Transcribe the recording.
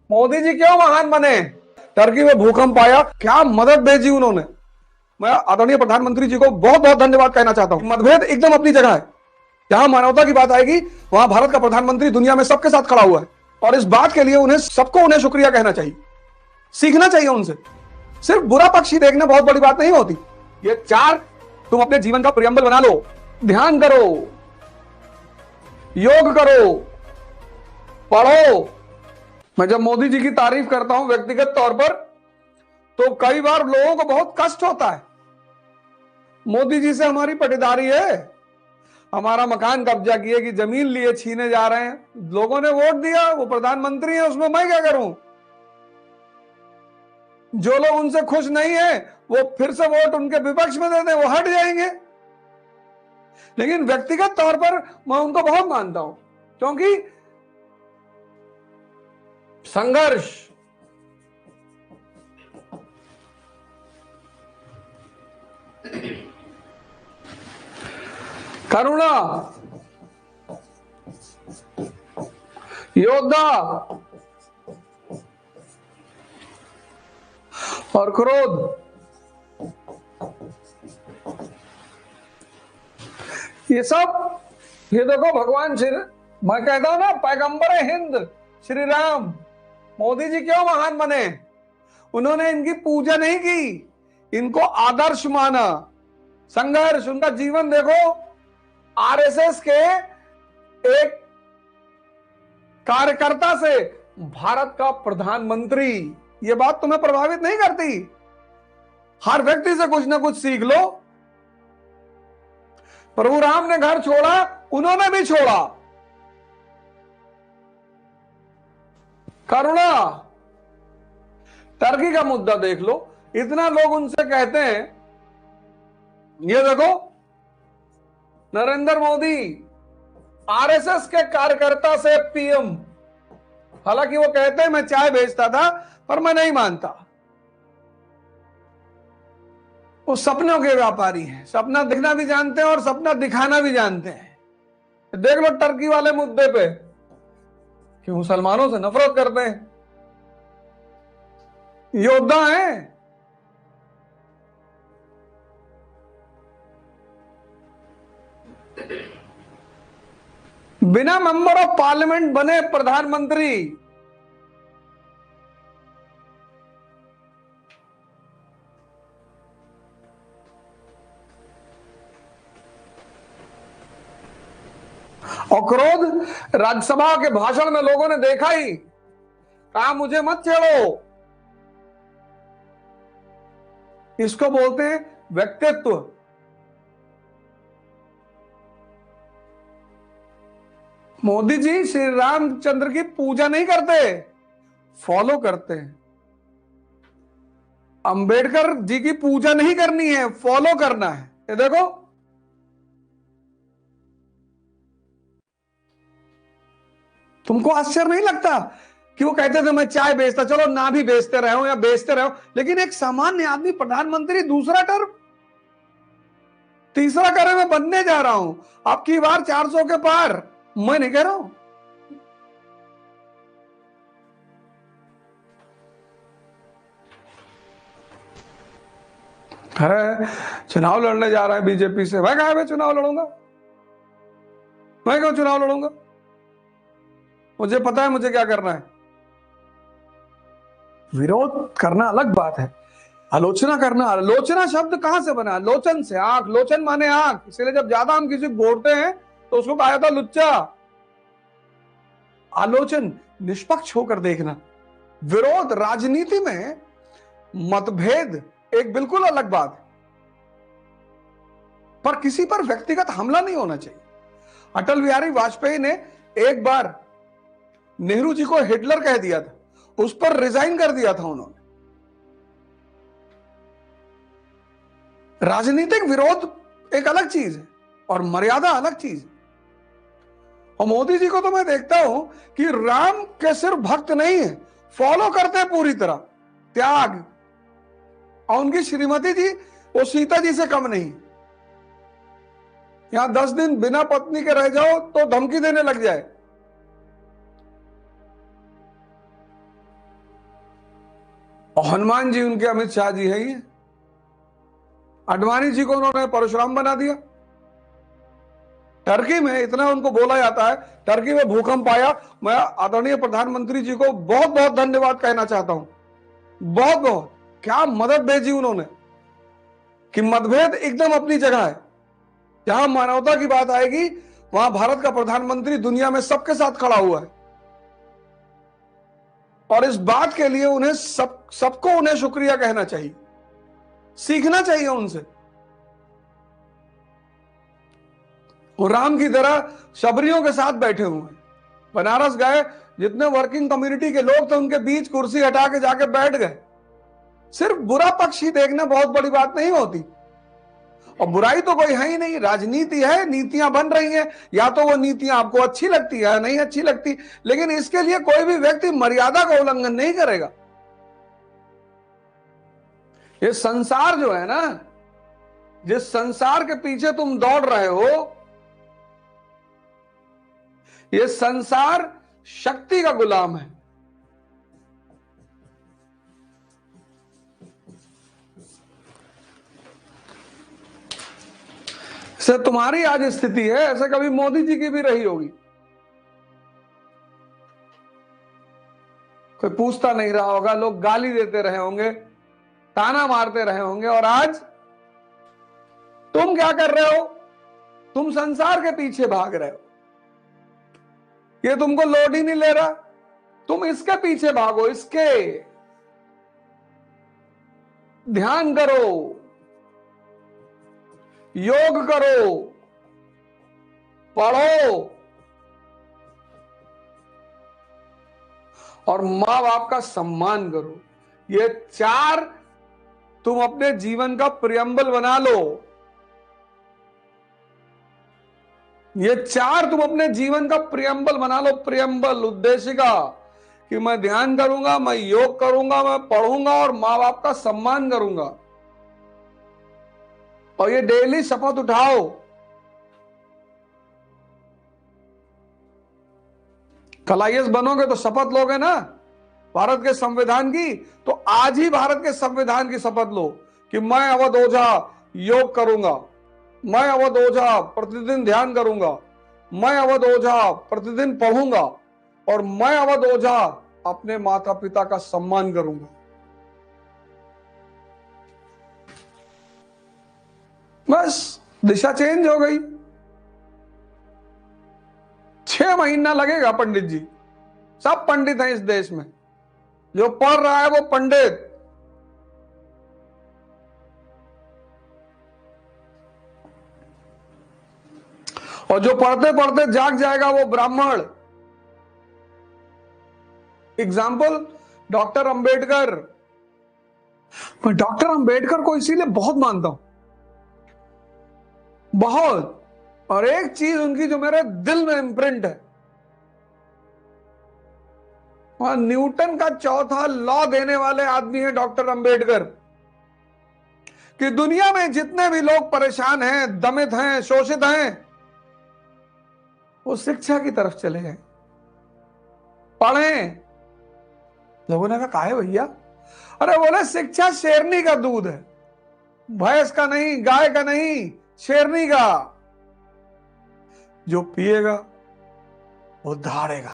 मोदी जी क्यों महान बने? टर्की में भूकंप आया, क्या मदद भेजी उन्होंने। मैं आदरणीय प्रधानमंत्री जी को बहुत बहुत धन्यवाद कहना चाहता हूं। मतभेद एकदम अपनी जगह है, जहां मानवता की बात आएगी वहां भारत का प्रधानमंत्री दुनिया में सबके साथ खड़ा हुआ है, और इस बात के लिए उन्हें शुक्रिया कहना चाहिए, सीखना चाहिए उनसे। सिर्फ बुरा पक्ष ही देखना बहुत बड़ी बात नहीं होती। ये चार तुम अपने जीवन का प्रियम्बल बना लो। ध्यान करो, योग करो, पढ़ो। मैं जब मोदी जी की तारीफ करता हूं व्यक्तिगत तौर पर, तो कई बार लोगों को बहुत कष्ट होता है। मोदी जी से हमारी पटीदारी है, हमारा मकान कब्जा किए कि जमीन लिए छीने जा रहे हैं, लोगों ने वोट दिया, वो प्रधानमंत्री है, उसमें मैं क्या करूं। जो लोग उनसे खुश नहीं है वो फिर से वोट उनके विपक्ष में दे दें, वो हट जाएंगे। लेकिन व्यक्तिगत तौर पर मैं उनको बहुत मानता हूं, क्योंकि संघर्ष, करुणा, योद्धा और क्रोध, ये सब, ये देखो भगवान श्री, मैं कहता हूं ना, पैगंबर हिंद श्री राम, मोदी जी क्यों महान बने? उन्होंने इनकी पूजा नहीं की, इनको आदर्श माना। संघर्ष, उनका जीवन देखो। आरएसएस के एक कार्यकर्ता से भारत का प्रधानमंत्री, ये बात तुम्हें प्रभावित नहीं करती? हर व्यक्ति से कुछ ना कुछ सीख लो। प्रभु राम ने घर छोड़ा, उन्होंने भी छोड़ा। करुणा, टर्की का मुद्दा देख लो, इतना लोग उनसे कहते हैं। ये देखो, नरेंद्र मोदी आरएसएस के कार्यकर्ता से पीएम, हालांकि वो कहते हैं मैं चाय बेचता था, पर मैं नहीं मानता। वो सपनों के व्यापारी हैं, सपना दिखना भी जानते हैं और सपना दिखाना भी जानते हैं। देख लो टर्की वाले मुद्दे पे कि मुसलमानों से नफरत करते हैं, योद्धा हैं। बिना मेंबर ऑफ पार्लियामेंट बने प्रधानमंत्री। और क्रोध, राज्यसभा के भाषण में लोगों ने देखा ही, कहा मुझे मत छेड़ो। इसको बोलते हैं व्यक्तित्व। मोदी जी श्री रामचंद्र की पूजा नहीं करते, फॉलो करते हैं। अंबेडकर जी की पूजा नहीं करनी है, फॉलो करना है। ये देखो, तुमको आश्चर्य नहीं लगता कि वो कहते थे मैं चाय बेचता, चलो ना भी बेचते रहो या बेचते रहो, लेकिन एक सामान्य आदमी प्रधानमंत्री, दूसरा टर्म, तीसरा करे मैं बनने जा रहा हूं, आपकी बार 400 के पार, मैं नहीं कह रहा हूं। अरे चुनाव लड़ने जा रहा है बीजेपी से, मैं कहा मैं चुनाव लड़ूंगा, मैं क्यों चुनाव लड़ूंगा? मुझे पता है मुझे क्या करना है। विरोध करना अलग बात है, आलोचना करना, आलोचना शब्द कहां से बना? लोचन से, आंख, लोचन माने आंख, इसलिए जब ज्यादा हम किसी को घूरते हैं तो उसको कहा जाता लुच्चा। आलोचन, निष्पक्ष होकर देखना। विरोध, राजनीति में मतभेद एक बिल्कुल अलग बात है, पर किसी पर व्यक्तिगत हमला नहीं होना चाहिए। अटल बिहारी वाजपेयी ने एक बार नेहरू जी को हिटलर कह दिया था, उस पर रिजाइन कर दिया था उन्होंने। राजनीतिक विरोध एक अलग चीज है और मर्यादा अलग चीज है। और मोदी जी को तो मैं देखता हूं कि राम के सिर्फ भक्त नहीं है, फॉलो करते हैं पूरी तरह, त्याग। और उनकी श्रीमती जी वो सीता जी से कम नहीं। यहां 10 दिन बिना पत्नी के रह जाओ तो धमकी देने लग जाए। और हनुमान जी उनके अमित शाह जी है। ये आडवाणी जी को उन्होंने परशुराम बना दिया। टर्की में इतना उनको बोला जाता है, टर्की में भूकंप आया। मैं आदरणीय प्रधानमंत्री जी को बहुत बहुत धन्यवाद कहना चाहता हूं, बहुत बहुत। क्या मदद भेजी उन्होंने कि मतभेद एकदम अपनी जगह है। जहां मानवता की बात आएगी वहां भारत का प्रधानमंत्री दुनिया में सबके साथ खड़ा हुआ है। और इस बात के लिए उन्हें सबको उन्हें शुक्रिया कहना चाहिए, सीखना चाहिए उनसे। और राम की तरह शबरियों के साथ बैठे हुए हैं। बनारस गए, जितने वर्किंग कम्युनिटी के लोग थे उनके बीच कुर्सी हटा के जाके बैठ गए। सिर्फ बुरा पक्ष ही देखना बहुत बड़ी बात नहीं होती। और बुराई तो कोई है ही नहीं, राजनीति है, नीतियां बन रही हैं। या तो वो नीतियां आपको अच्छी लगती है, नहीं अच्छी लगती, लेकिन इसके लिए कोई भी व्यक्ति मर्यादा का उल्लंघन नहीं करेगा। ये संसार जो है ना, जिस संसार के पीछे तुम दौड़ रहे हो, ये संसार शक्ति का गुलाम है। से तुम्हारी आज स्थिति है, ऐसे कभी मोदी जी की भी रही होगी। कोई पूछता नहीं रहा होगा, लोग गाली देते रहे होंगे, ताना मारते रहे होंगे। और आज तुम क्या कर रहे हो? तुम संसार के पीछे भाग रहे हो। ये तुमको लोड ही नहीं ले रहा, तुम इसके पीछे भागो, इसके। ध्यान करो, योग करो, पढ़ो, और मां बाप का सम्मान करो। ये चार तुम अपने जीवन का प्रियम्बल बना लो। ये चार तुम अपने जीवन का प्रियम्बल बना लो। प्रियम्बल, उद्देशिका, कि मैं ध्यान करूंगा, मैं योग करूंगा, मैं पढ़ूंगा और मां बाप का सम्मान करूंगा। और ये डेली शपथ उठाओ। कल आईएएस बनोगे तो शपथ लोगे ना भारत के संविधान की। तो आज ही भारत के संविधान की शपथ लो कि मैं अवध ओझा योग करूंगा, मैं अवध ओझा प्रतिदिन ध्यान करूंगा, मैं अवध ओझा प्रतिदिन पढ़ूंगा, और मैं अवध ओझा अपने माता पिता का सम्मान करूंगा। बस दिशा चेंज हो गई। 6 महीना लगेगा पंडित जी। सब पंडित हैं इस देश में, जो पढ़ रहा है वो पंडित। और जो पढ़ते पढ़ते जाग जाएगा वो ब्राह्मण। Example doctor Ambedkar. मैं डॉक्टर अंबेडकर को इसीलिए बहुत मानता हूं, बहुत। और एक चीज उनकी जो मेरे दिल में इंप्रिंट है, और न्यूटन का चौथा लॉ देने वाले आदमी है डॉक्टर अंबेडकर। कि दुनिया में जितने भी लोग परेशान हैं, दमित हैं, शोषित हैं, वो शिक्षा की तरफ चले गए, पढ़ें। लोगों ने कहा काहे भैया? अरे बोले शिक्षा शेरनी का दूध है, भैंस का नहीं, गाय का नहीं, शेरनी का। जो पिएगा वो धाड़ेगा।